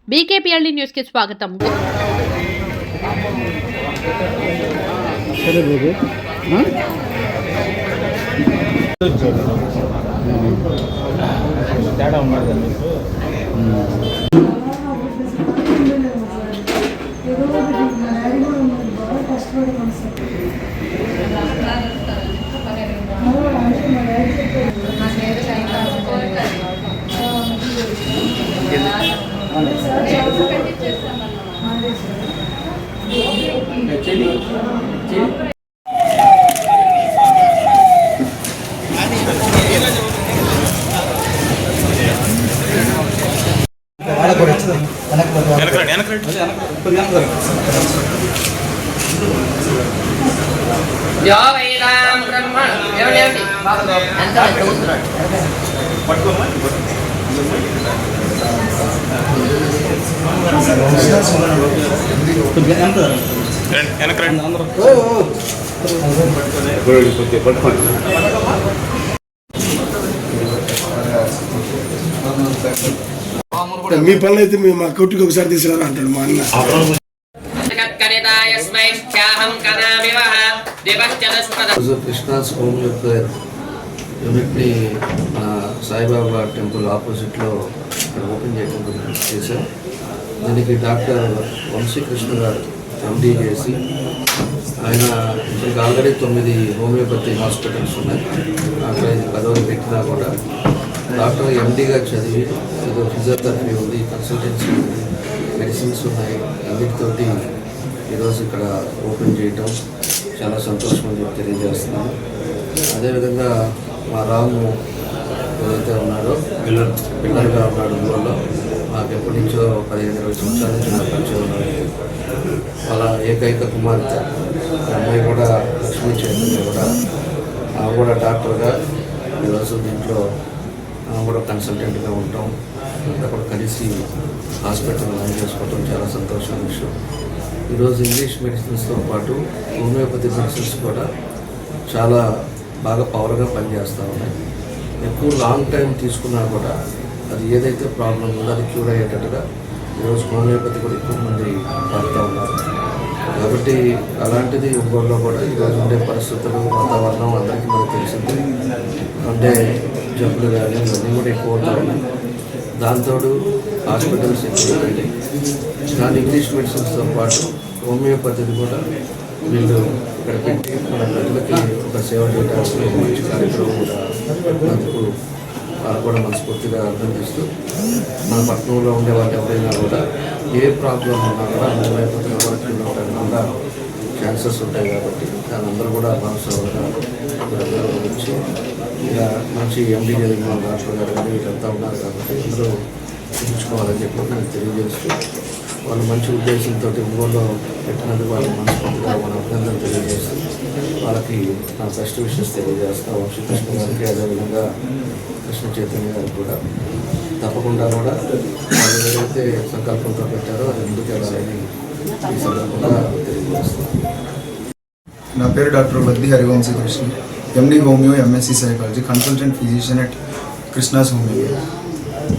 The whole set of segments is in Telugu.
బీకేపీఎల్డీ న్యూస్ కి స్వాగతం. మీ పనులు అయితే మా కొట్టుకు ఒకసారి తీసుకురా అంటాడు మా అన్న. కృష్ణాస్ హోమియో కేర్ యూనిట్ని సాయిబాబా టెంపుల్ ఆపోజిట్లో ఓపెన్ చేయడం చేశాం. దీనికి డాక్టర్ వంశీకృష్ణ గారు ఎండీ చేసి ఆయన ఇంకా ఆల్రెడీ 9 హోమియోపతి హాస్పిటల్స్ ఉన్నాయి. అక్కడ 10వ పెట్టినా కూడా డాక్టర్ ఎండీగా చదివి ఏదో ఫిజియోథెరపీ ఉంది, కన్సల్టెన్సీ ఉంది, మెడిసిన్స్ ఉన్నాయి. అన్నిటితోటి ఈరోజు ఇక్కడ ఓపెన్ చేయటం చాలా సంతోషం అని చెప్పి తెలియజేస్తున్నాను. అదేవిధంగా మా రాము ఏదైతే ఉన్నాడో పిల్లర్గా ఉన్నాడు ఊళ్ళో, మాకు ఎప్పటి నుంచో 15-20 సంవత్సరాల నుంచి నాకు పరిచయం ఉన్నాడు. వాళ్ళ ఏకైక కుమార్తె అమ్మాయి కూడా లక్ష్మీ చైతన్య కూడా ఆమె కూడా డాక్టర్గా ఈరోజు దీంట్లో కూడా కన్సల్టెంట్గా ఉంటాం. అంతా కూడా కలిసి హాస్పిటల్ రన్ చేసుకోవటం చాలా సంతోషమైన విషయం. ఈరోజు ఇంగ్లీష్ మెడిసిన్స్తో పాటు హోమియోపతి మెడిసిన్స్ కూడా చాలా బాగా పవర్గా పనిచేస్తూ ఉన్నాయి. ఎక్కువ లాంగ్ టైం తీసుకున్నా కూడా అది ఏదైతే ప్రాబ్లం ఉందో అది క్యూర్ అయ్యేటట్టుగా ఈరోజు హోమియోపతి కూడా ఎక్కువ మంది వాడుతూ ఉన్నారు. కాబట్టి అలాంటిది ఒంగోలులో కూడా ఈరోజు ఉండే పరిస్థితులు, వాతావరణం అందరికీ మనకు తెలిసింది. అంటే జబ్బులు కానీ ఇవన్నీ కూడా ఎక్కువ అవుతూ ఉన్నాయి. దాంతో హాస్పిటల్స్ ఎక్కువ ఉన్నాయి. దాని ఇంగ్లీష్ మెడిసిన్స్తో పాటు హోమియోపతిని కూడా వీళ్ళు ఇక్కడ పెట్టి మన ప్రజలకి ఒక సేవ చేయడానికి మంచి కార్యక్రమం కూడా అందుకు వాళ్ళు కూడా మనస్ఫూర్తిగా అభినందిస్తూ మన పట్టణంలో ఉండే వాళ్ళు ఎవరైనా కూడా ఏ ప్రాబ్లం ఉన్నా కూడా హోమియోపతిలో కూడా ఉండడానికి కూడా ఛాన్సెస్ ఉంటాయి. కాబట్టి దాని అందరూ కూడా మనసుగా వచ్చి ఇలా మంచి ఎండీ జరిగిన డాక్టర్ గారు కానీ వీళ్ళంతా ఉన్నారు. కాబట్టి అందరూ చూపించుకోవాలని చెప్పి నేను తెలియజేస్తూ వాళ్ళు మంచి ఉద్దేశంతో ఒంగోలులో పెట్టినందుకు వాళ్ళు మనస్ఫూర్తిగా మన అభినందన తెలియజేస్తూ వాళ్ళకి నా బెస్ట్ విషెస్ తెలియజేస్తాను. వంశీకృష్ణ గారికి అదేవిధంగా కృష్ణ చైతన్య గారికి కూడా తప్పకుండా కూడా వాళ్ళు ఏదైతే సంకల్పంతో పెట్టారో అది ముందుకు వెళ్ళాలని ఈ సందర్భంగా తెలియజేస్తాను. నా పేరు doctor Baddi Harivamshikrishna, MD homeo, MSc psychology, consultant physician at Krishna's homeo care.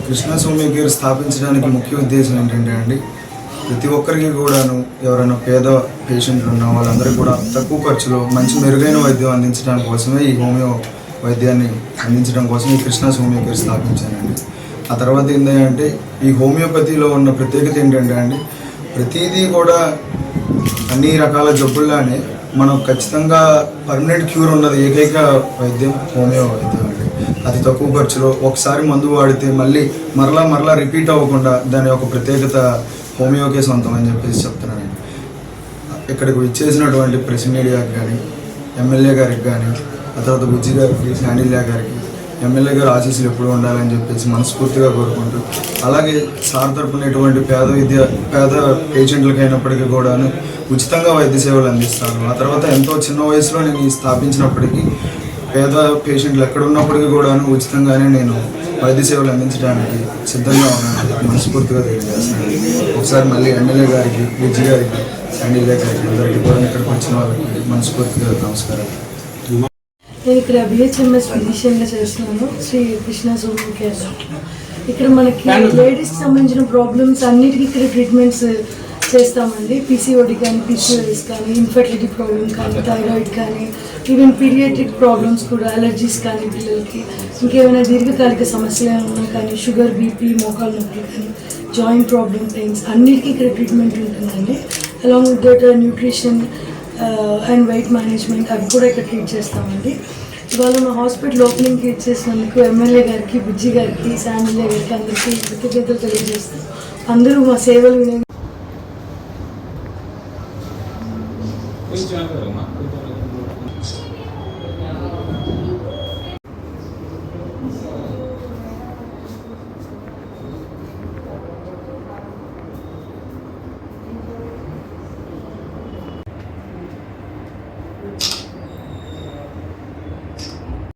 Krishna's homeo care స్థాపించడానికి ముఖ్య ఉద్దేశం ఏంటంటే అండి, ప్రతి ఒక్కరికి కూడాను ఎవరైనా పేద పేషెంట్లు ఉన్న వాళ్ళందరికీ కూడా తక్కువ ఖర్చులో మంచి మెరుగైన వైద్యం అందించడం కోసమే ఈ హోమియో వైద్యాన్ని అందించడం కోసం ఈ కృష్ణాస్ హోమియో కేర్ స్థాపించానండి. ఆ తర్వాత ఏంటంటే ఈ హోమియోపతిలో ఉన్న ప్రత్యేకత ఏంటంటే అండి, ప్రతిదీ కూడా అన్ని రకాల జబ్బుల్లానే మనం ఖచ్చితంగా పర్మనెంట్ క్యూర్ ఉన్నది ఏకైక వైద్యం హోమియో వైద్యం అండి. అతి తక్కువ ఖర్చులో ఒకసారి మందు వాడితే మళ్ళీ మరలా రిపీట్ అవ్వకుండా దాని యొక్క ప్రత్యేకత హోమియోకే సొంతం అని చెప్పేసి చెప్తున్నానండి. ఇక్కడికి ఇచ్చేసినటువంటి ప్రెస్ మీడియాకి కానీ, ఎమ్మెల్యే గారికి కానీ, ఆ తర్వాత బుజ్జి గారికి, శాండిల్యా గారికి ఎమ్మెల్యే గారు ఆశీస్సులు ఎప్పుడు ఉండాలని చెప్పేసి మనస్ఫూర్తిగా కోరుకుంటూ, అలాగే సార్ తరపున ఎటువంటి పేద పేషెంట్లకి అయినప్పటికీ కూడాను ఉచితంగా వైద్య సేవలు అందిస్తాను. ఆ తర్వాత ఎంతో చిన్న వయసులో నేను స్థాపించినప్పటికీ పేద పేషెంట్లు ఎక్కడున్నప్పటికీ కూడాను ఉచితంగానే నేను వైద్య సేవలు అందించడానికి సిద్ధంగా ఉన్నాను మనస్ఫూర్తిగా తెలియజేస్తున్నాను. ఒకసారి మళ్ళీ ఎమ్మెల్యే గారికి, బుజ్జి గారికి, శాండిల్యా గారికి అందరికీ కూడా ఇక్కడికి వచ్చిన వాళ్ళకి మనస్ఫూర్తిగా నమస్కారం. నేను ఇక్కడ బిహెచ్ఎంఎస్ ఫిజిషియన్గా చేస్తున్నాను శ్రీ కృష్ణాస్ హోమియో కేర్. ఇక్కడ మనకి లేడీస్కి సంబంధించిన ప్రాబ్లమ్స్ అన్నిటికీ ఇక్కడ ట్రీట్మెంట్స్ చేస్తామండి. పీసీఓడి కానీ, పీసీఓఎస్ కానీ, ఇన్ఫర్టిలిటీ ప్రాబ్లమ్ కానీ, థైరాయిడ్ కానీ, ఈవెన్ పీరియాట్రిక్ ప్రాబ్లమ్స్ కూడా, అలర్జీస్ కానీ, పిల్లలకి ఇంకేమైనా దీర్ఘకాలిక సమస్యలు ఉన్నా కానీ, షుగర్, బీపీ, మోకాలు నొప్పులు కానీ, జాయింట్ ప్రాబ్లమ్, పెయిన్స్ అన్నిటికీ ఇక్కడ ట్రీట్మెంట్ ఉంటుందండి. Along with that nutrition and weight management అవి కూడా ఇక్కడ ట్రీట్ చేస్తామండి. ఇవాళ మా హాస్పిటల్ ఓపెనింగ్కి ఇచ్చేసినందుకు ఎమ్మెల్యే గారికి, బుజ్జి గారికి, శాండిల్య గారికి అందరికీ కృతజ్ఞతలు తెలియజేస్తాం. అందరూ మా సేవలు వినే